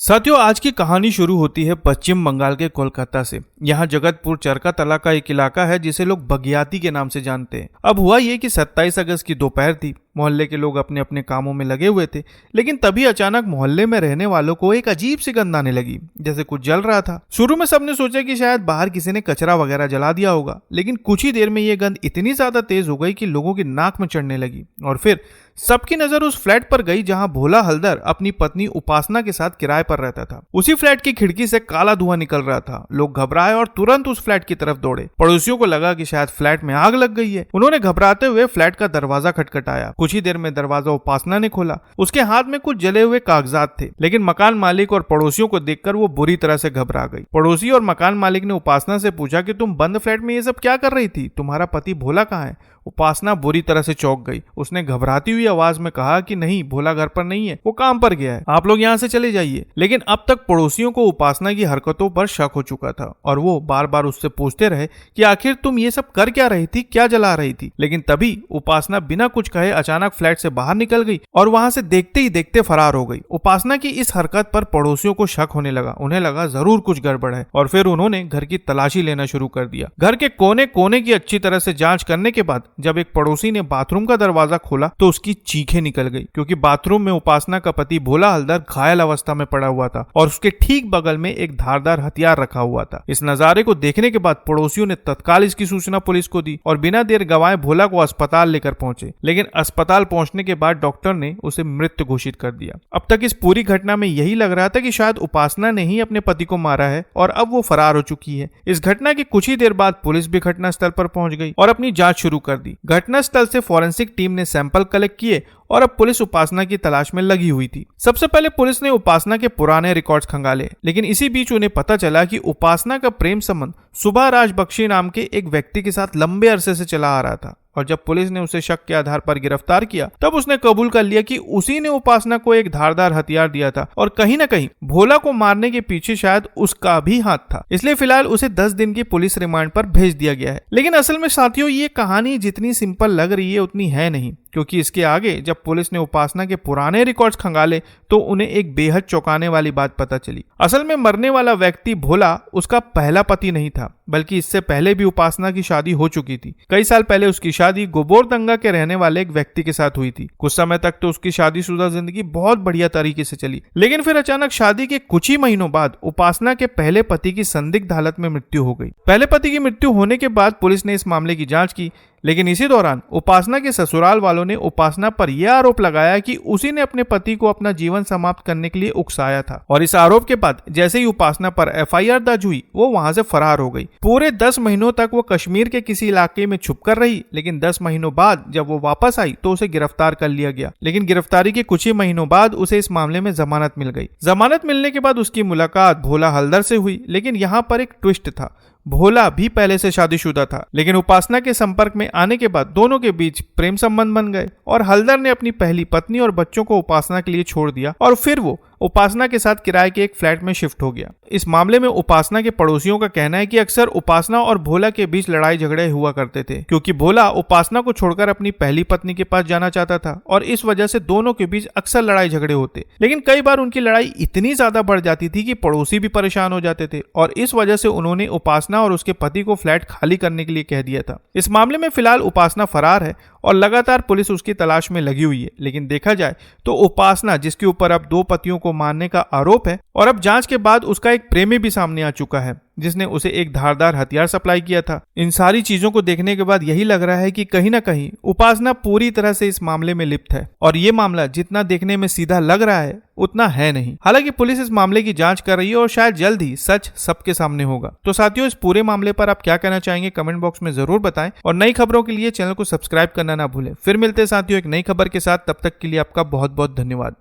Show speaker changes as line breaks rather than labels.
साथियों, आज की कहानी शुरू होती है पश्चिम बंगाल के कोलकाता से। यहाँ जगतपुर चरकातला का एक इलाका है जिसे लोग बगियाती के नाम से जानते हैं। अब हुआ ये कि 27 अगस्त की दोपहर थी। मोहल्ले के लोग अपने अपने कामों में लगे हुए थे, लेकिन तभी अचानक मोहल्ले में रहने वालों को एक अजीब सी गंध आने लगी, जैसे कुछ जल रहा था। शुरू में सबने सोचा कि शायद बाहर किसी ने कचरा वगैरह जला दिया होगा, लेकिन कुछ ही देर में ये गंध इतनी ज्यादा तेज हो गई कि लोगों की नाक में चढ़ने लगी। और फिर सबकी नजर उस फ्लैट पर गई जहां भोला हलदर अपनी पत्नी उपासना के साथ किराए पर रहता था। उसी फ्लैट की खिड़की से काला धुआं निकल रहा था। लोग घबराए और तुरंत उस फ्लैट की तरफ दौड़े। पड़ोसियों को लगा कि शायद फ्लैट में आग लग गई है। उन्होंने घबराते हुए फ्लैट का दरवाजा खटखटाया। कुछ ही देर में दरवाजा उपासना ने खोला। उसके हाथ में कुछ जले हुए कागजात थे, लेकिन मकान मालिक और पड़ोसियों को देखकर वो बुरी तरह से घबरा गई। पड़ोसी और मकान मालिक ने उपासना से पूछा कि तुम बंद फ्लैट में ये सब क्या कर रही थी? तुम्हारा पति भोला कहाँ है? उपासना बुरी तरह से चौंक गई। उसने घबराती हुई आवाज में कहा कि नहीं, भोला घर पर नहीं है, वो काम पर गया है, आप लोग यहाँ से चले जाइए। लेकिन अब तक पड़ोसियों को उपासना की हरकतों पर शक हो चुका था और वो बार बार उससे पूछते रहे कि आखिर तुम ये सब कर क्या रही थी, क्या जला रही थी। लेकिन तभी उपासना बिना कुछ कहे अचानक फ्लैट से बाहर निकल गई और वहां से देखते ही देखते फरार हो गई। उपासना की इस हरकत पर पड़ोसियों को शक होने लगा। उन्हें लगा जरूर कुछ गड़बड़ है और फिर उन्होंने घर की तलाशी लेना शुरू कर दिया। घर के कोने कोने की अच्छी तरह से जांच करने के बाद जब एक पड़ोसी ने बाथरूम का दरवाजा खोला तो उसकी चीखें निकल गई, क्योंकि बाथरूम में उपासना का पति भोला हलदर घायल अवस्था में पड़ा हुआ था और उसके ठीक बगल में एक धारदार हथियार रखा हुआ था। इस नजारे को देखने के बाद पड़ोसियों ने तत्काल इसकी सूचना पुलिस को दी और बिना देर गवाए भोला को अस्पताल लेकर पहुंचे। लेकिन अस्पताल पहुंचने के बाद डॉक्टर ने उसे मृत घोषित कर दिया। अब तक इस पूरी घटना में यही लग रहा था कि शायद उपासना ने ही अपने पति को मारा है और अब वो फरार हो चुकी है। इस घटना के कुछ ही देर बाद पुलिस भी घटनास्थल पर पहुंच गई और अपनी जांच शुरू कर दी। घटनास्थल से फॉरेंसिक टीम ने सैंपल कलेक्ट किए और अब पुलिस उपासना की तलाश में लगी हुई थी। सबसे पहले पुलिस ने उपासना के पुराने रिकॉर्ड्स खंगाले, लेकिन इसी बीच उन्हें पता चला कि उपासना का प्रेम संबंध सुभा राज बख्शी नाम के एक व्यक्ति के साथ लंबे अरसे से चला आ रहा था। और जब पुलिस ने उसे शक के आधार पर गिरफ्तार किया तब उसने कबूल कर लिया कि उसी ने उपासना को एक धारदार हथियार दिया था और कहीं न कहीं भोला को मारने के पीछे शायद उसका भी हाथ था। इसलिए फिलहाल उसे 10 दिन की पुलिस रिमांड पर भेज दिया गया है। लेकिन असल में साथियों, ये कहानी जितनी सिंपल लग रही है उतनी है नहीं, क्योंकि इसके आगे जब पुलिस ने उपासना के पुराने रिकॉर्ड्स खंगाले तो उन्हें एक बेहद चौंकाने वाली बात पता चली। असल में मरने वाला व्यक्ति भोला उसका पहला पति नहीं था, बल्कि इससे पहले भी उपासना की शादी हो चुकी थी। कई साल पहले उसकी शादी गोबोरदंगा के रहने वाले एक व्यक्ति के साथ हुई थी। कुछ समय तक तो उसकी शादीशुदा जिंदगी बहुत बढ़िया तरीके से चली, लेकिन फिर अचानक शादी के कुछ ही महीनों बाद उपासना के पहले पति की संदिग्ध हालत में मृत्यु हो गई। पहले पति की मृत्यु होने के बाद पुलिस ने इस मामले की जांच की, लेकिन इसी दौरान उपासना के ससुराल वालों ने उपासना पर यह आरोप लगाया कि उसी ने अपने पति को अपना जीवन समाप्त करने के लिए उकसाया था। और इस आरोप के बाद जैसे ही उपासना पर एफआईआर दर्ज हुई, वो वहां से फरार हो गई। पूरे 10 महीनों तक वो कश्मीर के किसी इलाके में छुपकर रही, लेकिन 10 महीनों बाद जब वो वापस आई तो उसे गिरफ्तार कर लिया गया। लेकिन गिरफ्तारी के कुछ ही महीनों बाद उसे इस मामले में जमानत मिल गई। जमानत मिलने के बाद उसकी मुलाकात भोला हलदर से हुई, लेकिन यहाँ पर एक ट्विस्ट था। भोला भी पहले से शादीशुदा था, लेकिन उपासना के संपर्क में आने के बाद दोनों के बीच प्रेम संबंध बन गए और हलदर ने अपनी पहली पत्नी और बच्चों को उपासना के लिए छोड़ दिया और फिर वो उपासना के साथ किराए के एक फ्लैट में शिफ्ट हो गया। इस मामले में उपासना के पड़ोसियों का कहना है कि अक्सर उपासना और भोला के बीच लड़ाई झगड़े हुआ करते थे, क्योंकि भोला उपासना को छोड़कर अपनी पहली पत्नी के पास जाना चाहता था और इस वजह से दोनों के बीच अक्सर लड़ाई झगड़े होते। लेकिन कई बार उनकी लड़ाई इतनी ज्यादा बढ़ जाती थी कि पड़ोसी भी परेशान हो जाते थे और इस वजह से उन्होंने उपासना और उसके पति को फ्लैट खाली करने के लिए कह दिया था। इस मामले में फिलहाल उपासना फरार है और लगातार पुलिस उसकी तलाश में लगी हुई है। लेकिन देखा जाए तो उपासना, जिसके ऊपर अब 2 पतियों को मारने का आरोप है और अब जांच के बाद उसका एक प्रेमी भी सामने आ चुका है जिसने उसे एक धारदार हथियार सप्लाई किया था, इन सारी चीजों को देखने के बाद यही लग रहा है कि कहीं ना कहीं उपासना पूरी तरह से इस मामले में लिप्त है और ये मामला जितना देखने में सीधा लग रहा है उतना है नहीं। हालांकि पुलिस इस मामले की जांच कर रही है और शायद जल्द ही सच सबके सामने होगा। तो साथियों, इस पूरे मामले पर आप क्या कहना चाहेंगे कमेंट बॉक्स में जरूर बताएं और नई खबरों के लिए चैनल को सब्सक्राइब करना ना भूलें। फिर मिलते हैं साथियों एक नई खबर के साथ, तब तक के लिए आपका बहुत बहुत धन्यवाद।